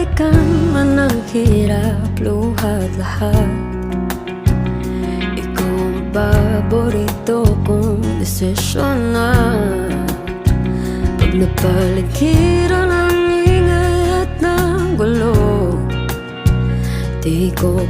balikan man ang hirap, luhat lahat. Ikaw ang paborito kong desisyon na. Pag napaligiran ang ingay at ng gulo, di ko